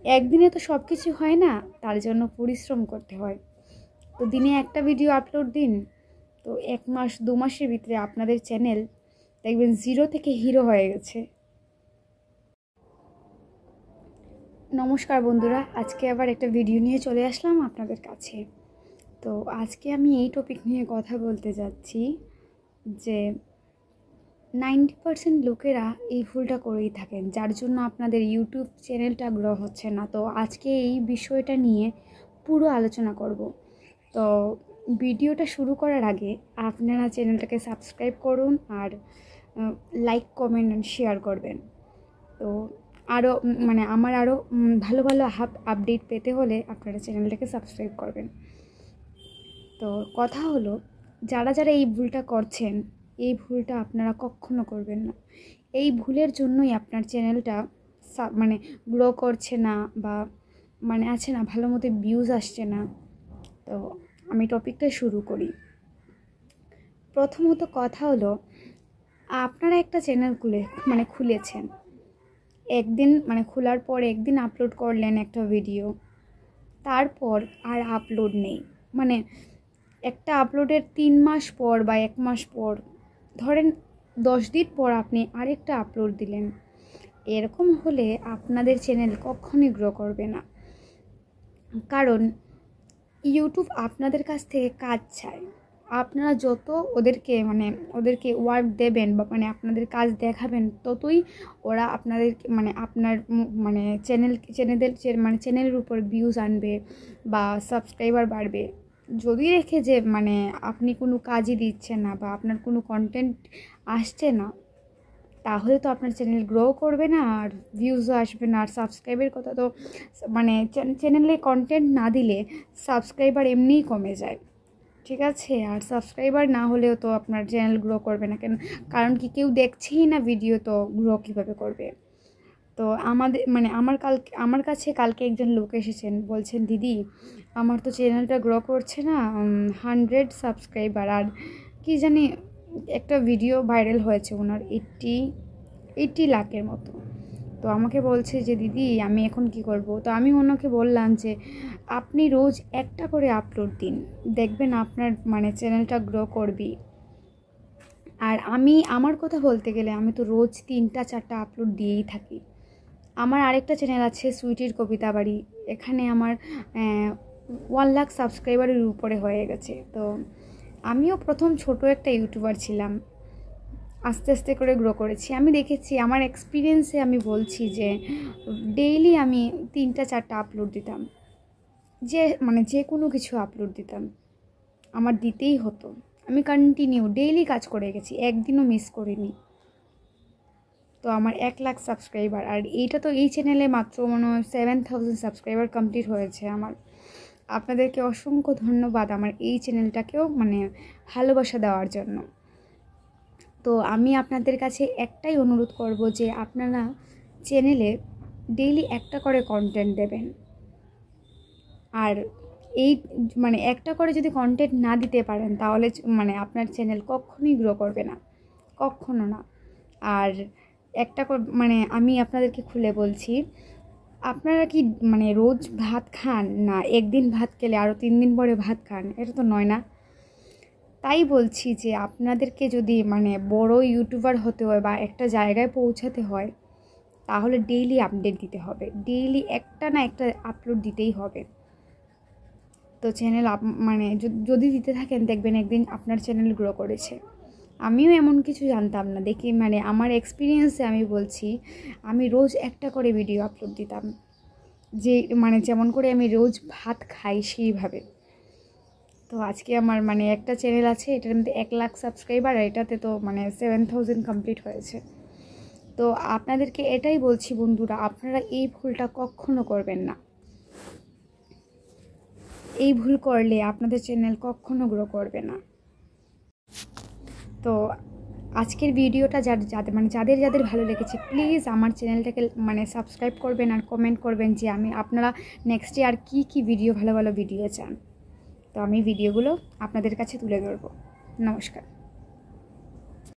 একদিনে তো সব কিছু হয় না, তার জন্য পরিশ্রম করতে হয়। তো দিনে একটা ভিডিও আপলোড দিন, তো 1 মাস 2 মাসের ভিতরে আপনাদের চ্যানেল দেখবেন 0 থেকে হিরো হয়ে গেছে। নমস্কার বন্ধুরা, আজকে আবার একটা ভিডিও নিয়ে চলে আসলাম আপনাদের কাছে। তো আজকে আমি এই টপিক নিয়ে কথা বলতে যাচ্ছি যে 90% লোকেরা এই ভুলটা করেই থাকেন, যার জন্য আপনাদের ইউটিউব চ্যানেলটা গ্রো হচ্ছে না। তো আজকে এই বিষয়টা নিয়ে পুরো আলোচনা করব। তো ভিডিওটা শুরু করার আগে আপনারা চ্যানেলটাকে সাবস্ক্রাইব করুন আর লাইক কমেন্ট অ্যান্ড শেয়ার করবেন। তো আরও আমার আরও ভালো ভালো আপডেট পেতে হলে আপনারা চ্যানেলটাকে সাবস্ক্রাইব করবেন। তো কথা হলো, যারা যারা এই ভুলটা করছেন, এই ভুলটা আপনারা কখনো করবেন না। এই ভুলের জন্যই আপনার চ্যানেলটা গ্রো করছে না, বা আছে না, ভালো মতো ভিউজ আসছে না। তো আমি টপিকটা শুরু করি। প্রথমত কথা হলো, আপনারা একটা চ্যানেল খুলেছেন, একদিন খোলার পর একদিন আপলোড করলেন একটা ভিডিও, তারপর আর আপলোড নেই। একটা আপলোডের 3 মাস পর বা 1 মাস পর, ধরেন 10 দিন পর আপনি আরেকটা আপলোড দিলেন। এরকম হলে আপনাদের চ্যানেল কখনোই গ্রো করবে না, কারণ ইউটিউব আপনাদের কাছ থেকে কাজ চায়। আপনারা যত ওদেরকে ওয়ার্ক দেবেন বা আপনাদের কাজ দেখাবেন, ততই ওরা আপনাদেরকে আপনার চ্যানেলের উপর ভিউজ আনবে বা সাবস্ক্রাইবার বাড়বে। যদি দেখে যে আপনি কোনো কাজই দিচ্ছেন না বা আপনার কোনো কন্টেন্ট আসছে না, তাহলে তো আপনার চ্যানেল গ্রো করবে না, আর ভিউজও আসবে না। আর সাবস্ক্রাইবের কথা তো চ্যানেলে কন্টেন্ট না দিলে সাবস্ক্রাইবার এমনিই কমে যায়, ঠিক আছে? আর সাবস্ক্রাইবার না হলেও তো আপনার চ্যানেল গ্রো করবে না, কারণ কি, কেউ দেখছেই না ভিডিও, তো গ্রো কীভাবে করবে? তো আমার কাছে কালকে একজন লোক এসেছেন, বলছেন, দিদি আমার তো চ্যানেলটা গ্রো করছে না, 100 সাবস্ক্রাইবার, আর কি জানি একটা ভিডিও ভাইরাল হয়েছে ওনার 80 লাখের মতো। তো আমাকে বলছে যে দিদি আমি এখন কি করব? তো আমি ওনাকে বললাম যে আপনি রোজ একটা করে আপলোড দিন, দেখবেন আপনার চ্যানেলটা গ্রো করবি। আর আমার কথা বলতে গেলে, আমি তো রোজ 3টা-4টা আপলোড দিয়েই থাকি। আমার আরেকটা চ্যানেল আছে, সুইটির কবিতা বাড়ি, এখানে আমার 1 লাখ সাবস্ক্রাইবারের উপরে হয়ে গেছে। তো আমিও প্রথম ছোট একটা ইউটিউবার ছিলাম, আস্তে আস্তে করে গ্রো করেছি। আমি দেখেছি, আমার এক্সপিরিয়েন্সে আমি বলছি যে ডেইলি আমি 3টা-4টা আপলোড দিতাম, যে কোনো কিছু আপলোড দিতাম, আমার দিতেই হতো। আমি কন্টিনিউ ডেইলি কাজ করে গেছি, একদিনও মিস করিনি। তো আমার 1 লাখ সাবস্ক্রাইবার, আর এই চ্যানেলে মাত্র 7000 সাবস্ক্রাইবার কমপ্লিট হয়েছে আমার। আপনাদেরকে অসংখ্য ধন্যবাদ আমার এই চ্যানেলটাকেও ভালোবাসা দেওয়ার জন্য। তো আমি আপনাদের কাছে একটাই অনুরোধ করব যে আপনারা চ্যানেলে ডেইলি একটা করে কন্টেন্ট দেবেন। আর এই একটা করে যদি কন্টেন্ট না দিতে পারেন, তাহলে আপনার চ্যানেল কখনোই গ্রো করবে না, কখনো না। আর আমি আপনাদেরকে খুলে বলছি, আপনারা কি রোজ ভাত খান না? একদিন ভাত খেলে আরও 3 দিন পরে ভাত খান? এটা তো নয় না। তাই বলছি যে আপনাদেরকে যদি বড় ইউটিউবার হতে হয় বা একটা জায়গায় পৌঁছাতে হয়, তাহলে ডেইলি আপডেট দিতে হবে, ডেইলি একটা না একটা আপলোড দিতেই হবে। তো চ্যানেল যদি দিতে থাকেন, দেখবেন একদিন আপনার চ্যানেল গ্রো করেছে। আমিও এমন কিছু জানতাম না, দেখি আমার এক্সপিরিয়েন্সে আমি বলছি, আমি রোজ একটা করে ভিডিও আপলোড দিতাম, যে যেমন করে আমি রোজ ভাত খাই সেইভাবে। তো আজকে আমার একটা চ্যানেল আছে, এটার মধ্যে 1 লাখ সাবস্ক্রাইবার, আর এটাতে তো 7000 কমপ্লিট হয়েছে। তো আপনাদেরকে এটাই বলছি বন্ধুরা, আপনারা এই ভুলটা কখনো করবেন না। এই ভুল করলে আপনাদের চ্যানেল কখনো গ্রো করবে না। তো আজকের ভিডিওটা যাদের ভালো লেগেছে, প্লিজ আমার চ্যানেলটাকে সাবস্ক্রাইব করবেন আর কমেন্ট করবেন যে আপনারা নেক্সটে আর কি ভালো ভিডিও চান। তো আমি ভিডিওগুলো আপনাদের কাছে তুলে ধরব। নমস্কার।